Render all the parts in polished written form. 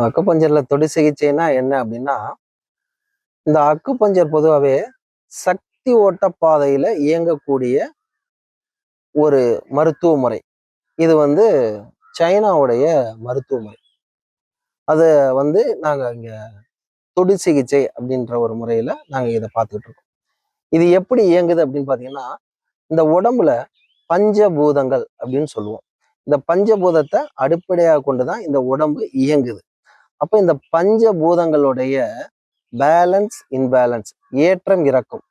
அக்குபஞ்சர்ல தொடு சிகிச்சைனா என்ன அப்படின்னா, இந்த அக்குபஞ்சர் பொதுவாகவே சக்தி ஓட்ட பாதையில இயங்கக்கூடிய ஒரு மருத்துவ முறை. இது சைனாவுடைய மருத்துவ முறை. அதை நாங்க இங்க தொடு சிகிச்சை அப்படின்ற ஒரு முறையில நாங்க இதை பார்த்துக்கிட்டு இருக்கோம். இது எப்படி இயங்குது அப்படின்னு பாத்தீங்கன்னா, இந்த உடம்புல பஞ்சபூதங்கள் அப்படின்னு சொல்லுவோம். இந்த பஞ்சபூதத்தை அடிப்படையாக கொண்டுதான் இந்த உடம்பு இயங்குது. அப்ப இந்த பஞ்சபூதங்களுடைய பேலன்ஸ் இன்பேலன்ஸ், ஏற்றம் இறக்கம்,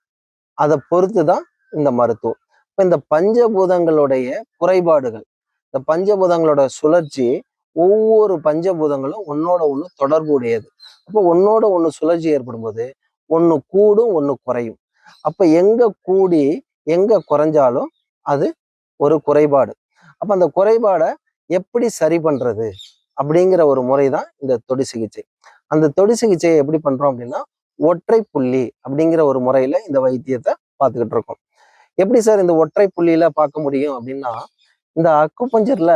அதை பொறுத்து தான் இந்த மருத்துவம். இப்ப இந்த பஞ்சபூதங்களுடைய குறைபாடுகள், இந்த பஞ்சபூதங்களோட சுழற்சி, ஒவ்வொரு பஞ்சபூதங்களும் ஒன்னோட ஒண்ணு தொடர்பு உடையது. அப்போ ஒன்னோட ஒண்ணு சுழற்சி ஏற்படும் போது ஒண்ணு கூடும் ஒண்ணு குறையும். அப்ப எங்க கூடி எங்க குறைஞ்சாலும் அது ஒரு குறைபாடு. அப்ப அந்த குறைபாடை எப்படி சரி பண்றது அப்படிங்கிற ஒரு முறைதான் இந்த தொடு சிகிச்சை. அந்த தொடு சிகிச்சையை எப்படி பண்றோம் அப்படின்னா, ஒற்றை புள்ளி அப்படிங்கிற ஒரு முறையில இந்த வைத்தியத்தை பார்த்துக்கிட்டு இருக்கோம். எப்படி சார் இந்த ஒற்றை புள்ளியில பார்க்க முடியும் அப்படின்னா, இந்த அக்குபஞ்சர்ல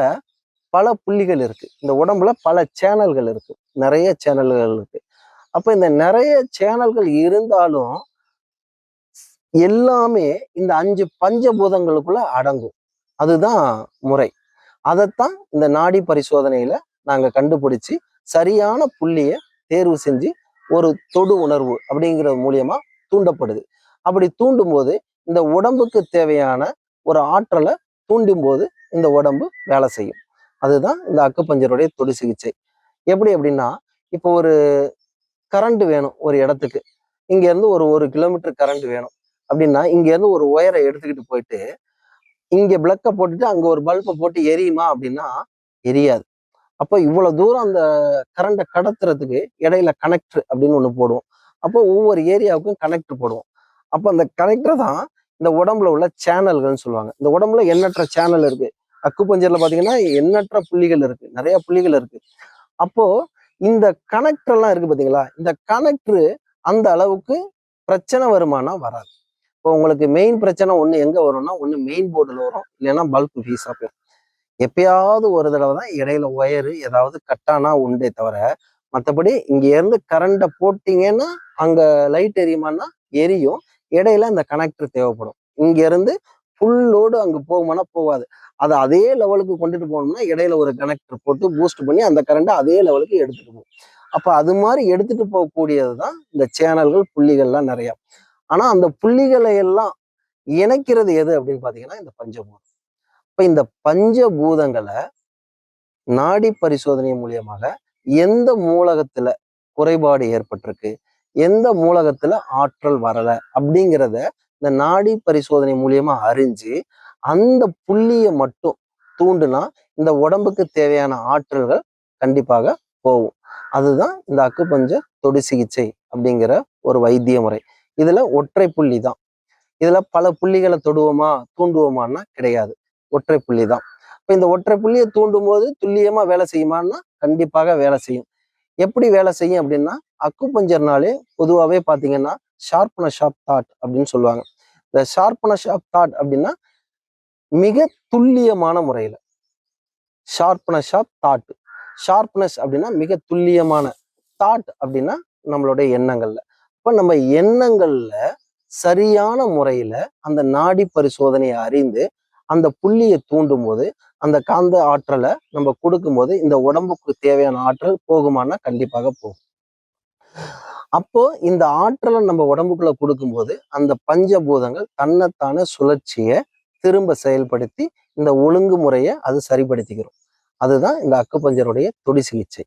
பல புள்ளிகள் இருக்கு. இந்த உடம்புல பல சேனல்கள் இருக்கு, நிறைய சேனல்கள் இருக்கு. அப்ப இந்த நிறைய சேனல்கள் இருந்தாலும் எல்லாமே இந்த 5 பஞ்சபூதங்களுக்குள்ள அடங்கும். அதுதான் முறை. அதைத்தான் இந்த நாடி பரிசோதனையில நாங்க கண்டுபிடிச்சு சரியான புள்ளிய தேர்வு செஞ்சு ஒரு தொடு உணர்வு அப்படிங்கிறது மூலியமா தூண்டப்படுது. அப்படி தூண்டும் போது இந்த உடம்புக்கு தேவையான ஒரு ஆற்றலை தூண்டும் போது இந்த உடம்பு வேலை செய்யும். அதுதான் இந்த அக்குபஞ்சருடைய தொடு சிகிச்சை. எப்படி அப்படின்னா, இப்போ ஒரு கரண்ட் வேணும் ஒரு இடத்துக்கு, இங்க இருந்து ஒரு கிலோமீட்டர் கரண்ட் வேணும் அப்படின்னா, இங்க இருந்து ஒரு ஒயரை எடுத்துக்கிட்டு போயிட்டு இங்க பிளக்க போட்டுட்டு அங்க ஒரு பல்பை போட்டு எரியுமா அப்படின்னா எரியாது. அப்போ இவ்வளவு தூரம் அந்த கரண்டை கடத்துறதுக்கு இடையில கனெக்டர் அப்படின்னு ஒண்ணு போடுவோம். அப்போ ஒவ்வொரு ஏரியாவுக்கும் கனெக்டர் போடுவோம். அப்போ அந்த கனெக்டர் தான் இந்த உடம்புல உள்ள சேனல்கள்னு சொல்லுவாங்க. இந்த உடம்புல எண்ணற்ற சேனல் இருக்கு. அக்குபஞ்சர்ல பாத்தீங்கன்னா எண்ணற்ற புள்ளிகள் இருக்கு, நிறைய புள்ளிகள் இருக்கு. அப்போ இந்த கனெக்டர் எல்லாம் இருக்கு பாத்தீங்களா, இந்த கனெக்டர் அந்த அளவுக்கு பிரச்சனை வருமானா வராது. இப்போ உங்களுக்கு மெயின் பிரச்சனை ஒண்ணு எங்க வரும்னா, ஒண்ணு மெயின் போர்டுல வரும், இல்லைன்னா பல்ப் ஃபீஸா போயிடும். எப்பயாவது ஒரு தடவை தான் இடையில ஒயரு ஏதாவது கட்டானா உண்டே தவிர, மற்றபடி இங்க இருந்து கரண்ட போட்டீங்கன்னா அங்க லைட் எரியுமான்னா எரியும். இடையில அந்த கனெக்டர் தேவைப்படும். இங்க இருந்து ஃபுல் லோடு அங்க போகுமானா போகாது. அதை அதே லெவலுக்கு கொண்டுட்டு போகணும்னா இடையில ஒரு கனெக்டர் போட்டு பூஸ்ட் பண்ணி அந்த கரண்ட்டை அதே லெவலுக்கு எடுத்துட்டு போகும். அப்ப அது மாதிரி எடுத்துட்டு போகக்கூடியது தான் இந்த சேனல்கள், புள்ளிகள்லாம் நிறைய. ஆனா அந்த புள்ளிகளை எல்லாம் இணைக்கிறது எது அப்படின்னு பாத்தீங்கன்னா இந்த பஞ்சபூதம். இப்ப இந்த பஞ்சபூதங்களை நாடி பரிசோதனை மூலியமாக எந்த மூலகத்துல குறைபாடு ஏற்பட்டிருக்கு, எந்த மூலகத்துல ஆற்றல் வரல அப்படிங்கிறத இந்த நாடி பரிசோதனை மூலியமா அறிஞ்சு அந்த புள்ளியை மட்டும் தூண்டுனா இந்த உடம்புக்கு தேவையான ஆற்றல்கள் கண்டிப்பாக போகும். அதுதான் இந்த அக்குபஞ்சர் தொடு சிகிச்சை அப்படிங்கிற ஒரு வைத்திய முறை. இதுல ஒற்றை புள்ளி தான். இதுல பல புள்ளிகளை தொடுவோமா தூண்டுவோமான்னா கிடையாது, ஒற்றை புள்ளி தான். இப்ப இந்த ஒற்றை புள்ளியை தூண்டும் போது துல்லியமா வேலை செய்யுமான்னா கண்டிப்பாக வேலை செய்யும். எப்படி வேலை செய்யும் அப்படின்னா, அக்குபஞ்சர்னாலே பொதுவாகவே பார்த்தீங்கன்னா ஷார்ப்னஸ் ஆஃப் தாட் அப்படின்னு சொல்லுவாங்க. இந்த ஷார்ப்னஸ் ஆஃப் தாட் அப்படின்னா மிக துல்லியமான முறையில, ஷார்ப்னஸ் ஆஃப் தாட். ஷார்ப்னஸ் அப்படின்னா மிக துல்லியமான, தாட் அப்படின்னா நம்மளுடைய எண்ணங்கள்ல. இப்ப நம்ம எண்ணங்கள்ல சரியான முறையில அந்த நாடி பரிசோதனையை அறிந்து அந்த புள்ளியை தூண்டும் போது அந்த காந்த ஆற்றலை நம்ம கொடுக்கும்போது இந்த உடம்புக்கு தேவையான ஆற்றல் போகுமானா கண்டிப்பாக போகும். அப்போ இந்த ஆற்றலை நம்ம உடம்புக்குள்ள கொடுக்கும்போது அந்த பஞ்சபூதங்கள் தன்னைத்தான சுழற்சியை திரும்ப செயல்படுத்தி இந்த ஒழுங்குமுறையை அது சரிப்படுத்திக்கிறோம். அதுதான் இந்த அக்குபஞ்சருடைய தொடு சிகிச்சை.